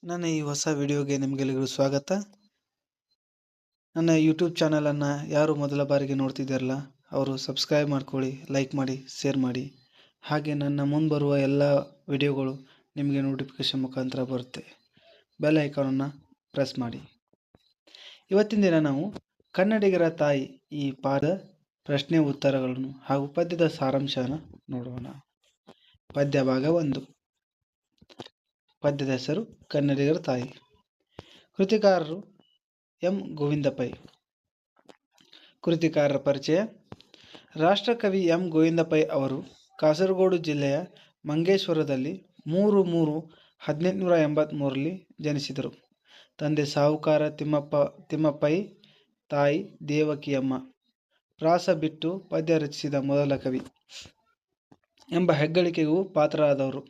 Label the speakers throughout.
Speaker 1: ನನ್ನ ಈ ಹೊಸ ವಿಡಿಯೋಗೆ ನಿಮಗೆಲ್ಲರಿಗೂ ಸ್ವಾಗತ. ನನ್ನ ಯೂಟ್ಯೂಬ್ ಚಾನಲನ್ನು ಯಾರು ಮೊದಲ ಬಾರಿಗೆ ನೋಡ್ತಿದ್ದಾರಲ್ಲ ಅವರು ಸಬ್ಸ್ಕ್ರೈಬ್ ಮಾಡ್ಕೊಳ್ಳಿ, ಲೈಕ್ ಮಾಡಿ, ಶೇರ್ ಮಾಡಿ. ಹಾಗೆ ನನ್ನ ಮುಂದೆ ಬರುವ ಎಲ್ಲ ವಿಡಿಯೋಗಳು ನಿಮಗೆ ನೋಟಿಫಿಕೇಶನ್ ಮುಖಾಂತರ ಬರುತ್ತೆ. ಬೆಲ್ ಐಕಾನನ್ನು ಪ್ರೆಸ್ ಮಾಡಿ. ಇವತ್ತಿನ ದಿನ ನಾವು ಕನ್ನಡಿಗರ ತಾಯಿ ಈ ಪಾಠ ಪ್ರಶ್ನೆ ಉತ್ತರಗಳನ್ನು ಹಾಗೂ ಪದ್ಯದ ಸಾರಾಂಶನ ನೋಡೋಣ. ಪದ್ಯ ಭಾಗ 1. ಪದ್ಯದ ಹೆಸರು ಕನ್ನಡಿಗರ ತಾಯಿ. ಕೃತಿಕಾರರು ಎಂ ಗೋವಿಂದ ಪೈ. ಕೃತಿಕಾರರ ಪರಿಚಯ. ರಾಷ್ಟ್ರಕವಿ ಎಂ ಗೋವಿಂದ ಪೈ ಅವರು ಕಾಸರಗೋಡು ಜಿಲ್ಲೆಯ ಮಂಗೇಶ್ವರದಲ್ಲಿ 3-3-1883ರಲ್ಲಿ ಜನಿಸಿದರು. ತಂದೆ ಸಾಹುಕಾರ ತಿಮ್ಮಪ್ಪೈ, ತಾಯಿ ದೇವಕಿಯಮ್ಮ. ಪ್ರಾಸ ಬಿಟ್ಟು ಪದ್ಯ ರಚಿಸಿದ ಮೊದಲ ಕವಿ ಎಂಬ ಹೆಗ್ಗಳಿಕೆಗೂ ಪಾತ್ರರಾದವರು.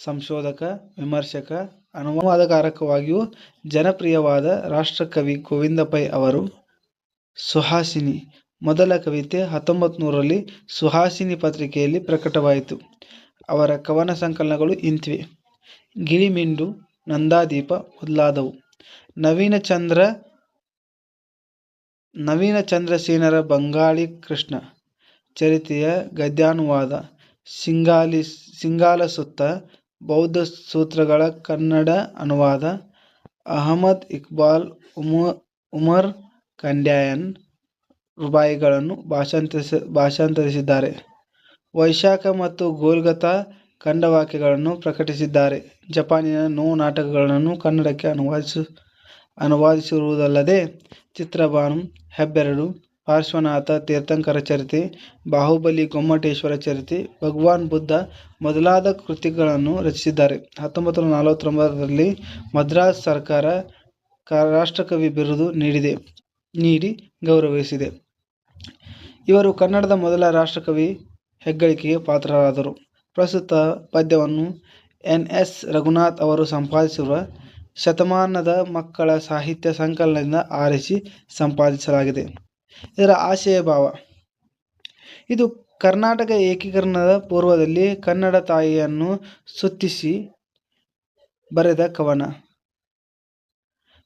Speaker 1: ಸಂಶೋಧಕ, ವಿಮರ್ಶಕ, ಅನುವಾದಕಾರಕವಾಗಿಯೂ ಜನಪ್ರಿಯವಾದ ರಾಷ್ಟ್ರಕವಿ ಗೋವಿಂದ ಪೈ ಅವರು ಸುಹಾಸಿನಿ ಮೊದಲ ಕವಿತೆ 1900ರಲ್ಲಿ ಸುಹಾಸಿನಿ ಪತ್ರಿಕೆಯಲ್ಲಿ ಪ್ರಕಟವಾಯಿತು. ಅವರ ಕವನ ಸಂಕಲನಗಳು ಇಂತಿವೆ: ಗಿಳಿಮಿಂಡು, ನಂದಾದೀಪ ಮೊದಲಾದವು. ನವೀನ ಚಂದ್ರಸೇನರ ಬಂಗಾಳಿ ಕೃಷ್ಣ ಚರಿತೆಯ ಗದ್ಯಾನುವಾದ, ಸಿಂಗಾಲ ಸುತ್ತ, ಬೌದ್ಧ ಸೂತ್ರಗಳ ಕನ್ನಡ ಅನುವಾದ, ಅಹಮದ್ ಇಕ್ಬಾಲ್, ಉಮರ್ ಖಂಡ್ಯಾಯನ್ ರುಬಾಯಿಗಳನ್ನು ಭಾಷಾಂತರಿಸಿದ್ದಾರೆ. ವೈಶಾಖ ಮತ್ತು ಗೋಲ್ಗತಾ ಖಂಡವಾಕ್ಯಗಳನ್ನು ಪ್ರಕಟಿಸಿದ್ದಾರೆ. ಜಪಾನಿನ ನೋ ನಾಟಕಗಳನ್ನು ಕನ್ನಡಕ್ಕೆ ಅನುವಾದಿಸಿರುವುದಲ್ಲದೆ ಚಿತ್ರಭಾನು, ಹೆಬ್ಬೆರಳು, ಪಾರ್ಶ್ವನಾಥ ತೀರ್ಥಂಕರ ಚರಿತೆ, ಬಾಹುಬಲಿ ಗೊಮ್ಮಟೇಶ್ವರ ಚರಿತೆ, ಭಗವಾನ್ ಬುದ್ಧ ಮೊದಲಾದ ಕೃತಿಗಳನ್ನು ರಚಿಸಿದ್ದಾರೆ. 1949ರಲ್ಲಿ ಮದ್ರಾಸ್ ಸರ್ಕಾರ ರಾಷ್ಟ್ರಕವಿ ಬಿರುದು ನೀಡಿ ಗೌರವಿಸಿದೆ. ಇವರು ಕನ್ನಡದ ಮೊದಲ ರಾಷ್ಟ್ರಕವಿ ಹೆಗ್ಗಳಿಕೆಗೆ ಪಾತ್ರರಾದರು. ಪ್ರಸ್ತುತ ಪದ್ಯವನ್ನು ಎನ್. ಎಸ್. ರಘುನಾಥ್ ಅವರು ಸಂಪಾದಿಸಿರುವ ಶತಮಾನದ ಮಕ್ಕಳ ಸಾಹಿತ್ಯ ಸಂಕಲನದಿಂದ ಆರಿಸಿ ಸಂಪಾದಿಸಲಾಗಿದೆ. ಇದರ ಆಶಯ ಭಾವ. ಇದು ಕರ್ನಾಟಕ ಏಕೀಕರಣದ ಪೂರ್ವದಲ್ಲಿ ಕನ್ನಡ ತಾಯಿಯನ್ನು ಸ್ತುತಿಸಿ ಬರೆದ ಕವನ.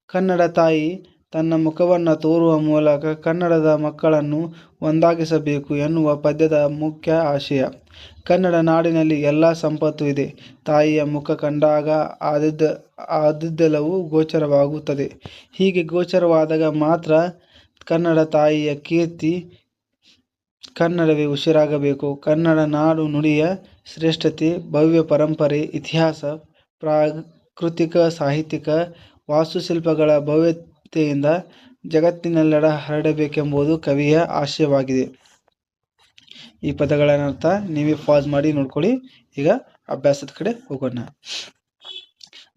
Speaker 1: ಕನ್ನಡ ತಾಯಿ ತನ್ನ ಮುಖವನ್ನು ತೋರುವ ಮೂಲಕ ಕನ್ನಡದ ಮಕ್ಕಳನ್ನು ಒಂದಾಗಿಸಬೇಕು ಎನ್ನುವ ಪದ್ಯದ ಮುಖ್ಯ ಆಶಯ. ಕನ್ನಡ ನಾಡಿನಲ್ಲಿ ಎಲ್ಲ ಸಂಪತ್ತು ಇದೆ. ತಾಯಿಯ ಮುಖ ಕಂಡಾಗ ಆದದ್ದೆಲ್ಲವೂ ಗೋಚರವಾಗುತ್ತದೆ. ಹೀಗೆ ಗೋಚರವಾದಾಗ ಮಾತ್ರ ಕನ್ನಡ ತಾಯಿಯ ಕೀರ್ತಿ, ಕನ್ನಡವೇ ಉಸಿರಾಗಬೇಕು. ಕನ್ನಡ ನಾಡು ನುಡಿಯ ಶ್ರೇಷ್ಠತೆ, ಭವ್ಯ ಪರಂಪರೆ, ಇತಿಹಾಸ, ಪ್ರಾಕೃತಿಕ, ಸಾಹಿತ್ಯಿಕ, ವಾಸ್ತುಶಿಲ್ಪಗಳ ಭವ್ಯತೆಯಿಂದ ಜಗತ್ತಿನೆಲ್ಲೆಡೆ ಹರಡಬೇಕೆಂಬುದು ಕವಿಯ ಆಶಯವಾಗಿದೆ. ಈ ಪದಗಳ ಅರ್ಥ ನೀವೇ ಪಾಸ್ ಮಾಡಿ ನೋಡ್ಕೊಳ್ಳಿ. ಈಗ ಅಭ್ಯಾಸದ ಕಡೆ ಹೋಗೋಣ.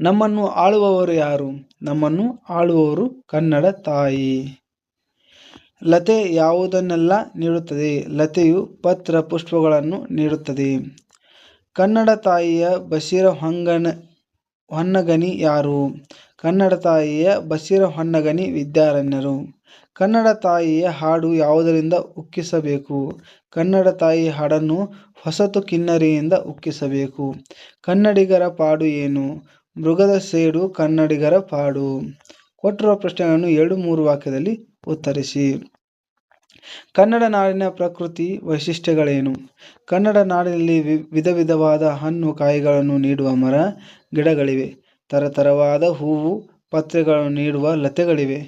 Speaker 1: ನಮ್ಮನ್ನು ಆಳುವವರು ಯಾರು? ನಮ್ಮನ್ನು ಆಳುವವರು ಕನ್ನಡ ತಾಯಿ. ಲತೆ ಯಾವುದನ್ನೆಲ್ಲ ನೀಡುತ್ತದೆ? ಲತೆಯು ಪತ್ರ ಪುಷ್ಪಗಳನ್ನು ನೀಡುತ್ತದೆ. ಕನ್ನಡ ತಾಯಿಯ ಬಸಿರ ಹೊನ್ನಗನಿ ಯಾರು? ಕನ್ನಡ ತಾಯಿಯ ಬಸಿರ ಹೊನ್ನಗನಿ ವಿದ್ಯಾರಣ್ಯರು. ಕನ್ನಡ ತಾಯಿಯ ಹಾಡು ಯಾವುದರಿಂದ ಉಕ್ಕಿಸಬೇಕು? ಕನ್ನಡ ತಾಯಿ ಹಾಡನ್ನು ಹೊಸತು ಕಿನ್ನರಿಯಿಂದ ಉಕ್ಕಿಸಬೇಕು. ಕನ್ನಡಿಗರ ಪಾಡು ಏನು? ಮೃಗದ ಸೇಡು ಕನ್ನಡಿಗರ ಪಾಡು. ಕೊಟ್ಟಿರುವ ಪ್ರಶ್ನೆಗಳನ್ನು 2-3 ವಾಕ್ಯದಲ್ಲಿ ಉತ್ತರಿಸಿ. ಕನ್ನಡ ನಾಡಿನ ಪ್ರಕೃತಿ ವೈಶಿಷ್ಟ್ಯಗಳೇನು? ಕನ್ನಡ ನಾಡಿನಲ್ಲಿ ವಿಧ ವಿಧವಾದ ಹಣ್ಣು ಕಾಯಿಗಳನ್ನು ನೀಡುವ ಮರ ಗಿಡಗಳಿವೆ. ತರತರವಾದ ಹೂವು ಪತ್ರೆಗಳನ್ನು ನೀಡುವ ಲತೆಗಳಿವೆ.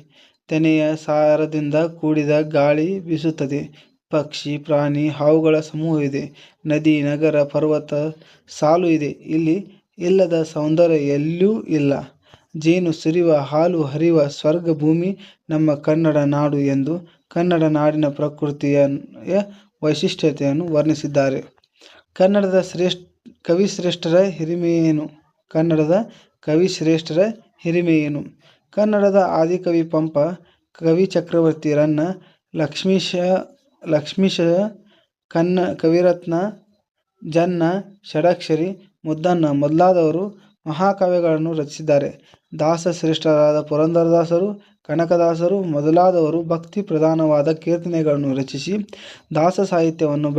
Speaker 1: ತೆನೆಯ ಸಾರದಿಂದ ಕೂಡಿದ ಗಾಳಿ ಬೀಸುತ್ತದೆ. ಪಕ್ಷಿ, ಪ್ರಾಣಿ, ಹಾವುಗಳ ಸಮೂಹವಿದೆ. ನದಿ, ನಗರ, ಪರ್ವತ ಸಾಲು ಇದೆ. ಇಲ್ಲಿ ಇಲ್ಲದ ಸೌಂದರ್ಯ ಎಲ್ಲೂ ಇಲ್ಲ. ಜೇನು ಸುರಿವ, ಹಾಲು ಹರಿವ ಸ್ವರ್ಗ ಭೂಮಿ ನಮ್ಮ ಕನ್ನಡ ನಾಡು ಎಂದು ಕನ್ನಡ ನಾಡಿನ ಪ್ರಕೃತಿಯ ವೈಶಿಷ್ಟ್ಯತೆಯನ್ನು ವರ್ಣಿಸಿದ್ದಾರೆ. ಕನ್ನಡದ ಕವಿಶ್ರೇಷ್ಠರ ಹಿರಿಮೆಯೇನು? ಕನ್ನಡದ ಕವಿಶ್ರೇಷ್ಠರ ಹಿರಿಮೆಯೇನು? ಕನ್ನಡದ ಆದಿಕವಿ ಪಂಪ, ಕವಿ ಚಕ್ರವರ್ತಿ ರನ್ನ, ಲಕ್ಷ್ಮೀಶ, ಕವಿರತ್ನ, ಜನ್ನ, ಷಡಕ್ಷರಿ, ಮುದ್ದಣ್ಣ ಮೊದಲಾದವರು ಮಹಾಕಾವ್ಯಗಳನ್ನು ರಚಿಸಿದ್ದಾರೆ. ದಾಸ ಶ್ರೇಷ್ಠರಾದ ಪುರಂದರದಾಸರು, ಕನಕದಾಸರು ಮೊದಲಾದವರು ಭಕ್ತಿ ಪ್ರಧಾನವಾದ ಕೀರ್ತನೆಗಳನ್ನು ರಚಿಸಿ ದಾಸ ಸಾಹಿತ್ಯವನ್ನು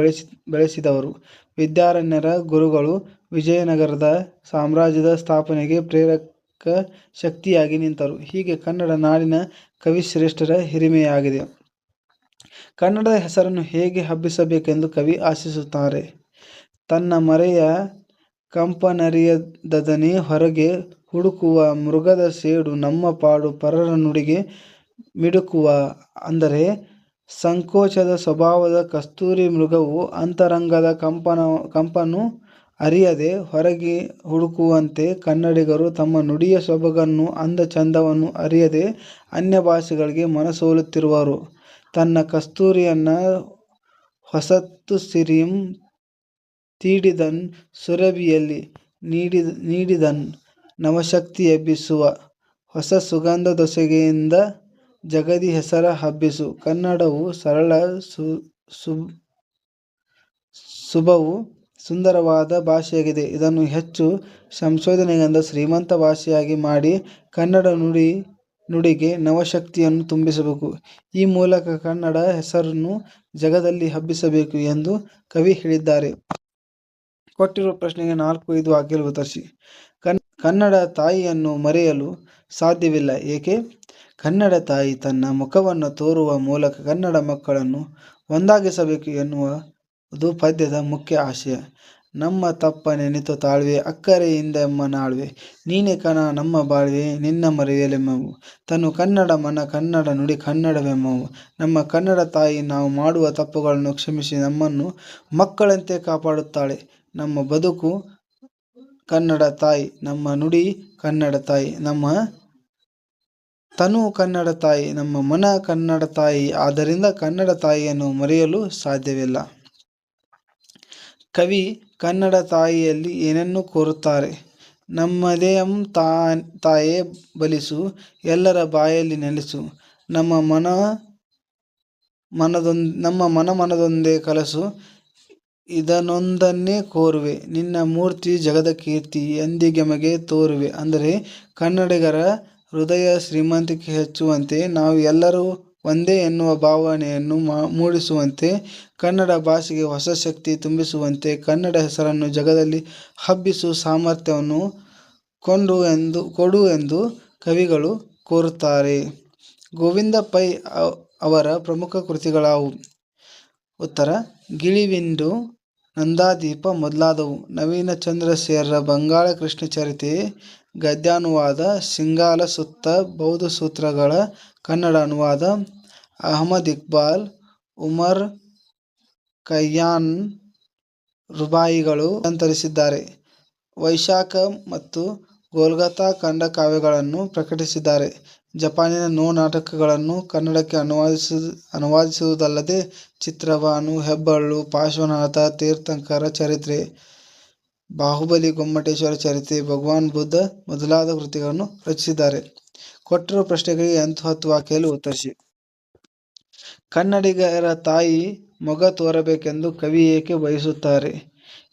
Speaker 1: ಬೆಳೆಸಿದವರು. ವಿದ್ಯಾರಣ್ಯರ ಗುರುಗಳು ವಿಜಯನಗರದ ಸಾಮ್ರಾಜ್ಯದ ಸ್ಥಾಪನೆಗೆ ಶಕ್ತಿಯಾಗಿ ನಿಂತರು. ಹೀಗೆ ಕನ್ನಡ ನಾಡಿನ ಕವಿಶ್ರೇಷ್ಠರ ಹಿರಿಮೆಯಾಗಿದೆ. ಕನ್ನಡದ ಹೆಸರನ್ನು ಹೇಗೆ ಹಬ್ಬಿಸಬೇಕೆಂದು ಕವಿ ಆಶಿಸುತ್ತಾರೆ. ತನ್ನ ಮರೆಯ ಕಂಪನರಿಯದನೆ ಹೊರಗೆ ಹುಡುಕುವ ಮೃಗದ ಸೇಡು ನಮ್ಮ ಪಾಡು ಪರರ ನುಡಿಗೆ ಮಿಡುಕುವ. ಅಂದರೆ ಸಂಕೋಚದ ಸ್ವಭಾವದ ಕಸ್ತೂರಿ ಮೃಗವು ಅಂತರಂಗದ ಕಂಪನು ಅರಿಯದೆ ಹೊರಗೆ ಹುಡುಕುವಂತೆ ಕನ್ನಡಿಗರು ತಮ್ಮ ನುಡಿಯ ಸೊಬಗನ್ನು ಅಂದ ಚಂದವನ್ನು ಅರಿಯದೆ ಅನ್ಯ ಭಾಷೆಗಳಿಗೆ ಮನಸೋಲುತ್ತಿರುವರು. ತನ್ನ ಕಸ್ತೂರಿಯನ್ನ ಹೊಸತು ಸಿರಿಂ ತೀಡಿದನ್ ಸುರಭಿಯಲ್ಲಿ ನೀಡಿದನ್ ನವಶಕ್ತಿ ಎಬ್ಬಿಸುವ. ಹೊಸ ಸುಗಂಧ ದೊಸೆಯಿಂದ ಜಗದಿ ಹೆಸರ ಹಬ್ಬಿಸು. ಕನ್ನಡವು ಸರಳ ಸುಭವು ಸುಂದರವಾದ ಭಾಷೆಯಾಗಿದೆ. ಇದನ್ನು ಹೆಚ್ಚು ಸಂಶೋಧನೆಯಿಂದ ಶ್ರೀಮಂತ ಭಾಷೆಯಾಗಿ ಮಾಡಿ ಕನ್ನಡ ನುಡಿಗೆ ನವಶಕ್ತಿಯನ್ನು ತುಂಬಿಸಬೇಕು. ಈ ಮೂಲಕ ಕನ್ನಡ ಹೆಸರನ್ನು ಜಗದಲ್ಲಿ ಹಬ್ಬಿಸಬೇಕು ಎಂದು ಕವಿ ಹೇಳಿದ್ದಾರೆ. ಕೊಟ್ಟಿರುವ ಪ್ರಶ್ನೆಗೆ 4-5 ವಾಕ್ಯದಲ್ಲಿ ಉತ್ತರಿಸಿ. ಕನ್ನಡ ತಾಯಿಯನ್ನು ಮರೆಯಲು ಸಾಧ್ಯವಿಲ್ಲ. ಏಕೆ? ಕನ್ನಡ ತಾಯಿ ತನ್ನ ಮುಖವನ್ನು ತೋರುವ ಮೂಲಕ ಕನ್ನಡ ಮಕ್ಕಳನ್ನು ಒಂದಾಗಿಸಬೇಕು ಎನ್ನುವುದು ಪದ್ಯದ ಮುಖ್ಯ ಆಶಯ. ನಮ್ಮ ತಪ್ಪ ನೆನೆತು ತಾಳ್ವೆ ಅಕ್ಕರೆಯಿಂದೆಮ್ಮ ನಾಳ್ವೆ. ನೀನೆ ಕಣ ನಮ್ಮ ಬಾಳ್ವೆ ನಿನ್ನ ಮರೆಯಲೆಮ್ಮೆವು. ತನು ಕನ್ನಡ ಮನ ಕನ್ನಡ ನುಡಿ ಕನ್ನಡವೆಮ್ಮವು. ನಮ್ಮ ಕನ್ನಡ ತಾಯಿ ನಾವು ಮಾಡುವ ತಪ್ಪುಗಳನ್ನು ಕ್ಷಮಿಸಿ ನಮ್ಮನ್ನು ಮಕ್ಕಳಂತೆ ಕಾಪಾಡುತ್ತಾಳೆ. ನಮ್ಮ ಬದುಕು ಕನ್ನಡ ತಾಯಿ, ನಮ್ಮ ನುಡಿ ಕನ್ನಡ ತಾಯಿ, ನಮ್ಮ ತನು ಕನ್ನಡ ತಾಯಿ, ನಮ್ಮ ಮನ ಕನ್ನಡ ತಾಯಿ. ಆದ್ದರಿಂದ ಕನ್ನಡ ತಾಯಿಯನ್ನು ಮರೆಯಲು ಸಾಧ್ಯವಿಲ್ಲ. ಕವಿ ಕನ್ನಡ ತಾಯಿಯಲ್ಲಿ ಏನನ್ನು ಕೋರುತ್ತಾರೆ? ನಮ್ಮದೆಯಂ ತಾಯೇ ಬಲಿಸು, ಎಲ್ಲರ ಬಾಯಲ್ಲಿ ನೆಲೆಸು. ನಮ್ಮ ಮನದೊಂದೇ ಕಲಸು, ಇದನ್ನೊಂದನ್ನೇ ಕೋರುವೆ. ನಿನ್ನ ಮೂರ್ತಿ ಜಗದ ಕೀರ್ತಿ ಎಂದಿಗೆಮಗೆ ತೋರುವೆ. ಅಂದರೆ ಕನ್ನಡಿಗರ ಹೃದಯ ಶ್ರೀಮಂತಿಕೆ ಹೆಚ್ಚುವಂತೆ, ನಾವು ಎಲ್ಲರೂ ಒಂದೇ ಎನ್ನುವ ಭಾವನೆಯನ್ನು ಮೂಡಿಸುವಂತೆ, ಕನ್ನಡ ಭಾಷೆಗೆ ಹೊಸ ಶಕ್ತಿ ತುಂಬಿಸುವಂತೆ, ಕನ್ನಡ ಹೆಸರನ್ನು ಜಗದಲ್ಲಿ ಹಬ್ಬಿಸುವ ಸಾಮರ್ಥ್ಯವನ್ನು ಕೊಡು ಎಂದು ಕವಿಗಳು ಕೋರುತ್ತಾರೆ. ಗೋವಿಂದ ಪೈ ಅವರ ಪ್ರಮುಖ ಕೃತಿಗಳಾವು? ಉತ್ತರ: ಗಿಳಿವಿಂಡು, ನಂದಾದೀಪ ಮೊದಲಾದವು. ನವೀನ ಚಂದ್ರಸೇರ್ರ ಬಂಗಾಳ ಕೃಷ್ಣ ಚರಿತೆ ಗದ್ಯಾನುವಾದ, ಸಿಂಗಾಲ ಸುತ್ತ ಬೌದ್ಧ ಸೂತ್ರಗಳ ಕನ್ನಡ ಅನುವಾದ, ಅಹಮದ್ ಇಕ್ಬಾಲ್, ಉಮರ್ ಖಯ್ಯಾಮ್ ರುಬಾಯಿಗಳು ಭಾಷಾಂತರಿಸಿದ್ದಾರೆ. ವೈಶಾಖ ಮತ್ತು ಗೋಲ್ಗತಾ ಖಂಡಕಾವ್ಯಗಳನ್ನು ಪ್ರಕಟಿಸಿದ್ದಾರೆ. ಜಪಾನಿನ ನೋ ನಾಟಕಗಳನ್ನು ಕನ್ನಡಕ್ಕೆ ಅನುವಾದಿಸುವುದಲ್ಲದೆ ಚಿತ್ರಭಾನು, ಹೆಬ್ಬಳ್ಳು, ಪಾರ್ಶ್ವನಾಥ, ತೀರ್ಥಂಕರ ಚರಿತ್ರೆ, ಬಾಹುಬಲಿ, ಗೊಮ್ಮಟೇಶ್ವರ ಚರಿತೆ, ಭಗವಾನ್ ಬುದ್ಧ ಮೊದಲಾದ ಕೃತಿಗಳನ್ನು ರಚಿಸಿದ್ದಾರೆ. ಕೊಟ್ಟಿರುವ ಪ್ರಶ್ನೆಗಳಿಗೆ 8-10 ವಾಕ್ಯದಲ್ಲಿ ಉತ್ತರಿಸಿ. ಕನ್ನಡಿಗರ ತಾಯಿ ಮೊಗ ತೋರಬೇಕೆಂದು ಕವಿ ಏಕೆ ಬಯಸುತ್ತಾರೆ?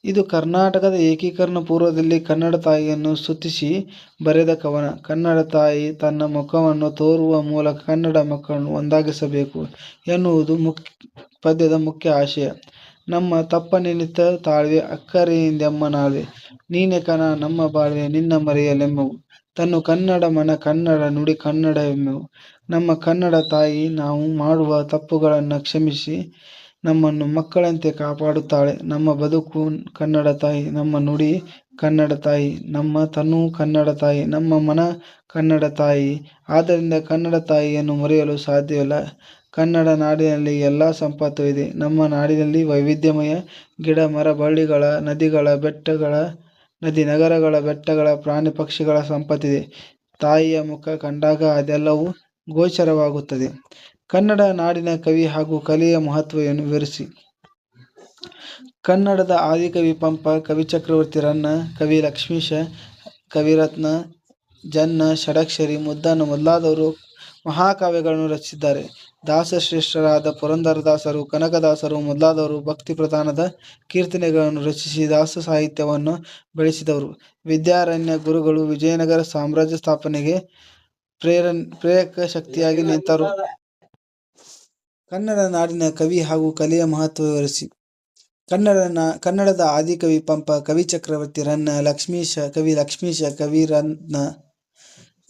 Speaker 1: ಇದು ಕರ್ನಾಟಕದ ಏಕೀಕರಣ ಪೂರ್ವದಲ್ಲಿ ಕನ್ನಡ ತಾಯಿಯನ್ನು ಸ್ತುತಿಸಿ ಬರೆದ ಕವನ. ಕನ್ನಡ ತಾಯಿ ತನ್ನ ಮುಖವನ್ನು ತೋರುವ ಮೂಲಕ ಕನ್ನಡ ಮಕ್ಕಳನ್ನು ಒಂದಾಗಿಸಬೇಕು ಎನ್ನುವುದು ಪದ್ಯದ ಮುಖ್ಯ ಆಶಯ. ನಮ್ಮ ತಪ್ಪ ನೆನೆತ ತಾಳ್ವೆ ಅಕ್ಕರೆಯಿಂದೆಮ್ಮ ನಾಳ್ವೆ. ನೀನೆ ಕಣ ನಮ್ಮ ಬಾಳ್ವೆ ನಿನ್ನ ಮರೆಯಲೆಮ್ಮೆವು. ತನು ಕನ್ನಡ ಮನ ಕನ್ನಡ ನುಡಿ ಕನ್ನಡವೆಮ್ಮೆವು. ನಮ್ಮ ಕನ್ನಡ ತಾಯಿ ನಾವು ಮಾಡುವ ತಪ್ಪುಗಳನ್ನು ಕ್ಷಮಿಸಿ ನಮ್ಮನ್ನು ಮಕ್ಕಳಂತೆ ಕಾಪಾಡುತ್ತಾಳೆ. ನಮ್ಮ ಬದುಕು ಕನ್ನಡ ತಾಯಿ, ನಮ್ಮ ನುಡಿ ಕನ್ನಡ ತಾಯಿ, ನಮ್ಮ ತನು ಕನ್ನಡ ತಾಯಿ, ನಮ್ಮ ಮನ ಕನ್ನಡ ತಾಯಿ. ಆದ್ದರಿಂದ ಕನ್ನಡ ತಾಯಿಯನ್ನು ಮರೆಯಲು ಸಾಧ್ಯವಿಲ್ಲ. ಕನ್ನಡ ನಾಡಿನಲ್ಲಿ ಎಲ್ಲ ಸಂಪತ್ತು ಇದೆ. ನಮ್ಮ ನಾಡಿನಲ್ಲಿ ವೈವಿಧ್ಯಮಯ ಗಿಡ ಮರ ಬಳ್ಳಿಗಳ, ನದಿ ನಗರಗಳ, ಬೆಟ್ಟಗಳ, ಪ್ರಾಣಿ ಪಕ್ಷಿಗಳ ಸಂಪತ್ತಿದೆ. ತಾಯಿಯ ಮುಖ ಕಂಡಾಗ ಅದೆಲ್ಲವೂ ಗೋಚರವಾಗುತ್ತದೆ. ಕನ್ನಡ ನಾಡಿನ ಕವಿ ಹಾಗೂ ಕಲೆಯ ಮಹತ್ವವನ್ನು ವಿವರಿಸಿ. ಕನ್ನಡದ ಆದಿಕವಿ ಪಂಪ, ಕವಿಚಕ್ರವರ್ತಿ ರನ್ನ, ಕವಿ ಲಕ್ಷ್ಮೀಶ, ಕವಿರತ್ನ, ಜನ್ನ, ಷಡಕ್ಷರಿ, ಮುದ್ದಣ್ಣ ಮೊದಲಾದವರು ಮಹಾಕಾವ್ಯಗಳನ್ನು ರಚಿಸಿದ್ದಾರೆ. ದಾಸಶ್ರೇಷ್ಠರಾದ ಪುರಂದರದಾಸರು, ಕನಕದಾಸರು ಮೊದಲಾದವರು ಭಕ್ತಿ ಪ್ರಧಾನದ ಕೀರ್ತನೆಗಳನ್ನು ರಚಿಸಿ ದಾಸ ಸಾಹಿತ್ಯವನ್ನು ಬೆಳೆಸಿದವರು. ವಿದ್ಯಾರಣ್ಯ ಗುರುಗಳು ವಿಜಯನಗರ ಸಾಮ್ರಾಜ್ಯ ಸ್ಥಾಪನೆಗೆ ಪ್ರೇರಕ ಶಕ್ತಿಯಾಗಿ ನಿಂತರು. ಕನ್ನಡ ನಾಡಿನ ಕವಿ ಹಾಗೂ ಕಲೆಯ ಮಹತ್ವ ವಿವರಿಸಿ. ಕನ್ನಡದ ಆದಿಕವಿ ಪಂಪ, ಕವಿಚಕ್ರವರ್ತಿ ರನ್ನ, ಕವಿ ಲಕ್ಷ್ಮೀಶ, ಕವಿರತ್ನ,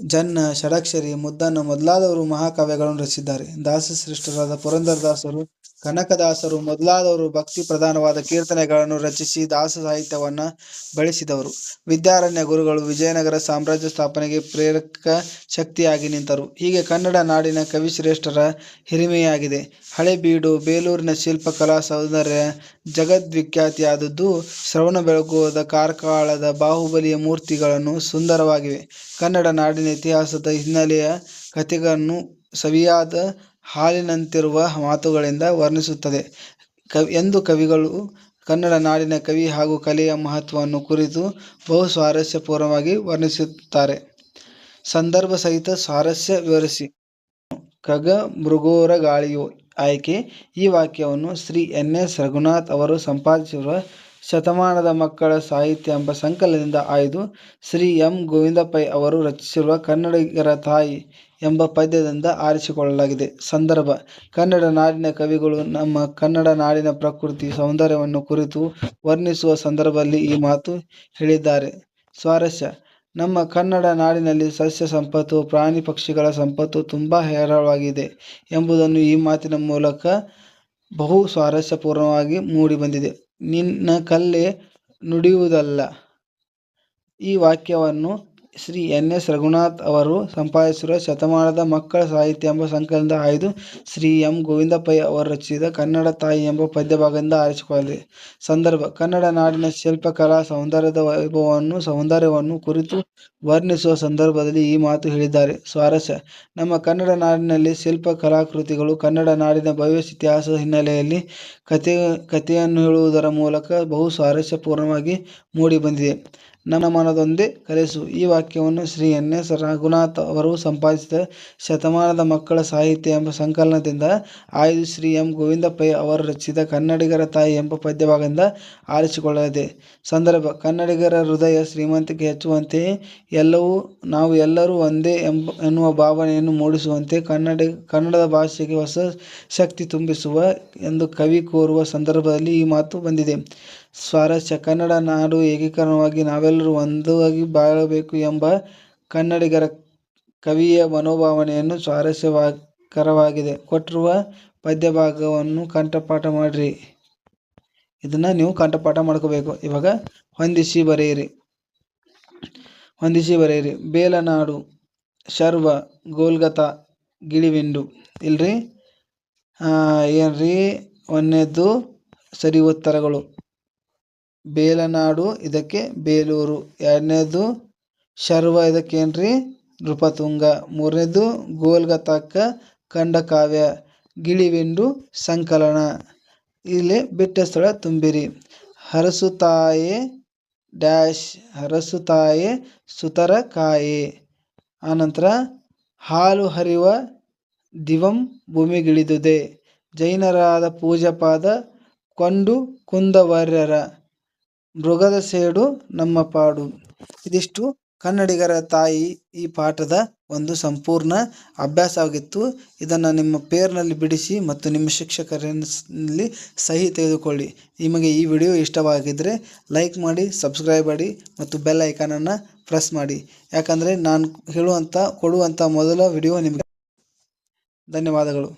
Speaker 1: ಜನ್ನ, ಷಡಕ್ಷರಿ, ಮುದ್ದಣ್ಣ ಮೊದಲಾದವರು ಮಹಾಕಾವ್ಯಗಳನ್ನು ರಚಿಸಿದ್ದಾರೆ. ದಾಸಶ್ರೇಷ್ಠರಾದ ಪುರಂದರದಾಸರು, ಕನಕದಾಸರು ಮೊದಲಾದವರು ಭಕ್ತಿ ಪ್ರಧಾನವಾದ ಕೀರ್ತನೆಗಳನ್ನು ರಚಿಸಿ ದಾಸ ಸಾಹಿತ್ಯವನ್ನು ಬೆಳೆಸಿದವರು. ವಿದ್ಯಾರಣ್ಯ ಗುರುಗಳು ವಿಜಯನಗರ ಸಾಮ್ರಾಜ್ಯ ಸ್ಥಾಪನೆಗೆ ಪ್ರೇರಕ ಶಕ್ತಿಯಾಗಿ ನಿಂತರು. ಹೀಗೆ ಕನ್ನಡ ನಾಡಿನ ಕವಿಶ್ರೇಷ್ಠರ ಹಿರಿಮೆಯಾಗಿದೆ. ಹಳೇಬೀಡು, ಬೇಲೂರಿನ ಶಿಲ್ಪಕಲಾ ಸೌಂದರ್ಯ ಜಗದ್ವಿಖ್ಯಾತಿಯಾದದ್ದು. ಶ್ರವಣಬೆಳಗೊಳದ ಕಾರ್ಕಳದ ಬಾಹುಬಲಿಯ ಮೂರ್ತಿಗಳನ್ನು ಸುಂದರವಾಗಿವೆ. ಕನ್ನಡ ನಾಡಿನ ಇತಿಹಾಸದ ಹಿನ್ನೆಲೆಯ ಕಥೆಗಳನ್ನು ಸವಿಯಾದ ಹಾಲಿನಂತಿರುವ ಮಾತುಗಳಿಂದ ವರ್ಣಿಸುತ್ತದೆ ಎಂದು ಕವಿಗಳು ಕನ್ನಡ ನಾಡಿನ ಕವಿ ಹಾಗೂ ಕಲೆಯ ಮಹತ್ವವನ್ನು ಕುರಿತು ಬಹು ಸ್ವಾರಸ್ಯಪೂರ್ಣವಾಗಿ ವರ್ಣಿಸುತ್ತಾರೆ. ಸಂದರ್ಭ ಸಹಿತ ಸ್ವಾರಸ್ಯ ವಿವರಿಸಿ. ಖಗಮೃಗೋರ ಗಾಳಿಯು ಆಯ್ಕೆ. ಈ ವಾಕ್ಯವನ್ನು ಶ್ರೀ ಎನ್. ಎಸ್. ರಘುನಾಥ್ ಅವರು ಸಂಪಾದಿಸಿರುವ ಶತಮಾನದ ಮಕ್ಕಳ ಸಾಹಿತ್ಯ ಎಂಬ ಸಂಕಲನದಿಂದ ಆಯ್ದು ಶ್ರೀ ಎಂ. ಗೋವಿಂದ ಪೈ ಅವರು ರಚಿಸಿರುವ ಕನ್ನಡಿಗರ ತಾಯಿ ಎಂಬ ಪದ್ಯದಿಂದ ಆರಿಸಿಕೊಳ್ಳಲಾಗಿದೆ. ಸಂದರ್ಭ: ಕನ್ನಡ ನಾಡಿನ ಕವಿಗಳು ನಮ್ಮ ಕನ್ನಡ ನಾಡಿನ ಪ್ರಕೃತಿ ಸೌಂದರ್ಯವನ್ನು ಕುರಿತು ವರ್ಣಿಸುವ ಸಂದರ್ಭದಲ್ಲಿ ಈ ಮಾತು ಹೇಳಿದ್ದಾರೆ. ಸ್ವಾರಸ್ಯ: ನಮ್ಮ ಕನ್ನಡ ನಾಡಿನಲ್ಲಿ ಸಸ್ಯ ಸಂಪತ್ತು, ಪ್ರಾಣಿ ಪಕ್ಷಿಗಳ ಸಂಪತ್ತು ತುಂಬಾ ಹೇರಳವಾಗಿದೆ ಎಂಬುದನ್ನು ಈ ಮಾತಿನ ಮೂಲಕ ಬಹು ಸ್ವಾರಸ್ಯಪೂರ್ಣವಾಗಿ ಮೂಡಿಬಂದಿದೆ. ನಿನ್ನ ಕಲ್ಲೆ ನುಡಿಯುವುದಲ್ಲ. ಈ ವಾಕ್ಯವನ್ನು ಶ್ರೀ ಎನ್. ಎಸ್. ರಘುನಾಥ್ ಅವರು ಸಂಪಾದಿಸಿರುವ ಶತಮಾನದ ಮಕ್ಕಳ ಸಾಹಿತ್ಯ ಎಂಬ ಸಂಕಲನದಿಂದ ಆಯ್ದು ಶ್ರೀ ಎಂ. ಗೋವಿಂದ ಪೈ ಅವರು ರಚಿಸಿದ ಕನ್ನಡ ತಾಯಿ ಎಂಬ ಪದ್ಯಭಾಗದಿಂದ ಆರಿಸಿಕೊಳ್ಳಲಾಗಿದೆ. ಸಂದರ್ಭ: ಕನ್ನಡ ನಾಡಿನ ಶಿಲ್ಪಕಲಾ ಸೌಂದರ್ಯದ ಸೌಂದರ್ಯವನ್ನು ಕುರಿತು ವರ್ಣಿಸುವ ಸಂದರ್ಭದಲ್ಲಿ ಈ ಮಾತು ಹೇಳಿದ್ದಾರೆ. ಸ್ವಾರಸ್ಯ: ನಮ್ಮ ಕನ್ನಡ ನಾಡಿನಲ್ಲಿ ಶಿಲ್ಪ ಕಲಾಕೃತಿಗಳು ಕನ್ನಡ ನಾಡಿನ ಭವ್ಯ ಇತಿಹಾಸದ ಹಿನ್ನೆಲೆಯಲ್ಲಿ ಕಥೆಯನ್ನು ಹೇಳುವುದರ ಮೂಲಕ ಬಹು ಸ್ವಾರಸ್ಯಪೂರ್ಣವಾಗಿ ಮೂಡಿಬಂದಿದೆ. ನನ್ನ ಮನದೊಂದೇ ಕಲಿಸು. ಈ ವಾಕ್ಯವನ್ನು ಶ್ರೀ ಎನ್. ಎಸ್. ರಘುನಾಥ್ ಅವರು ಸಂಪಾದಿಸಿದ ಶತಮಾನದ ಮಕ್ಕಳ ಸಾಹಿತ್ಯ ಎಂಬ ಸಂಕಲನದಿಂದ ಆಯ್ದು ಶ್ರೀ ಎಂ. ಗೋವಿಂದ ಪೈ ಅವರು ರಚಿಸಿದ ಕನ್ನಡಿಗರ ತಾಯಿ ಎಂಬ ಪದ್ಯಭಾಗದಿಂದ ಆರಿಸಿಕೊಳ್ಳಲಾಗಿದೆ. ಸಂದರ್ಭ: ಕನ್ನಡಿಗರ ಹೃದಯ ಶ್ರೀಮಂತಿಕೆ ಹೆಚ್ಚುವಂತೆಯೇ ನಾವು ಎಲ್ಲರೂ ಒಂದೇ ಎನ್ನುವ ಭಾವನೆಯನ್ನು ಮೂಡಿಸುವಂತೆ ಕನ್ನಡದ ಭಾಷೆಗೆ ಹೊಸ ಶಕ್ತಿ ತುಂಬಿಸುವ ಎಂದು ಕವಿ ಕೋರುವ ಸಂದರ್ಭದಲ್ಲಿ ಈ ಮಾತು ಬಂದಿದೆ. ಸ್ವಾರಸ್ಯ: ಕನ್ನಡ ನಾಡು ಏಕೀಕರಣವಾಗಿ ನಾವೆಲ್ಲರೂ ಒಂದಾಗಿ ಬಾಳಬೇಕು ಎಂಬ ಕನ್ನಡಿಗರ ಕವಿಯ ಮನೋಭಾವನೆಯನ್ನು ಸ್ವಾರಸ್ಯಕರವಾಗಿ ಕೊಟ್ಟಿರುವ ಪದ್ಯಭಾಗವನ್ನು ಕಂಠಪಾಠ ಮಾಡಿರಿ. ಇದನ್ನ ನೀವು ಕಂಠಪಾಠ ಮಾಡ್ಕೋಬೇಕು. ಇವಾಗ ಹೊಂದಿಸಿ ಬರೆಯಿರಿ. ಬೇಲನಾಡು, ಶರ್ವ, ಗೋಲ್ಗತ, ಗಿಳಿವಿಂಡು. ಇಲ್ರಿ ಏನ್ರಿ ಒಂದನೇದು ಸರಿ ಉತ್ತರಗಳು. ಬೇಲನಾಡು ಇದಕ್ಕೆ ಬೇಲೂರು, ಎರಡನೇದು ಶರ್ವ ಇದಕ್ಕೇನ್ರಿ ನೃಪತುಂಗ, ಮೂರನೇದು ಗೋಲ್ಗತಕ್ಕ ಖಂಡಕಾವ್ಯ, ಗಿಳಿವಿಂಡು ಸಂಕಲನ. ಇಲ್ಲಿ ಬಿಟ್ಟ ಸ್ಥಳ ತುಂಬಿರಿ. ಹರಸುತ್ತಾಯೆ ಡ್ಯಾಶ್, ಹರಸುತ್ತಾಯೆ ಸುತರ ಕಾಯೆ. ಆನಂತರ ಹಾಲು ಹರಿವ ದಿವಂ ಭೂಮಿಗಿಳಿದುದೆ. ಜೈನರಾದ ಪೂಜ್ಯಪಾದ ಕೊಂಡು ಕುಂದವರ್ಯರ ಮೃಗದ ಸೇಡು ನಮ್ಮ ಪಾಡು. ಇದಿಷ್ಟು ಕನ್ನಡಿಗರ ತಾಯಿ ಈ ಪಾಠದ ಒಂದು ಸಂಪೂರ್ಣ ಅಭ್ಯಾಸವಾಗಿತ್ತು. ಇದನ್ನು ನಿಮ್ಮ ಪೇರ್ನಲ್ಲಿ ಬಿಡಿಸಿ ಮತ್ತು ನಿಮ್ಮ ಶಿಕ್ಷಕರಲ್ಲಿ ಸಹಿ ತೆಗೆದುಕೊಳ್ಳಿ. ನಿಮಗೆ ಈ ವಿಡಿಯೋ ಇಷ್ಟವಾಗಿದ್ದರೆ ಲೈಕ್ ಮಾಡಿ, ಸಬ್ಸ್ಕ್ರೈಬ್ ಮಾಡಿ ಮತ್ತು ಬೆಲ್ ಐಕಾನನ್ನು ಪ್ರೆಸ್ ಮಾಡಿ. ಯಾಕಂದರೆ ನಾನು ಕೊಡುವಂಥ ಮೊದಲ ವಿಡಿಯೋ ನಿಮಗೆ. ಧನ್ಯವಾದಗಳು.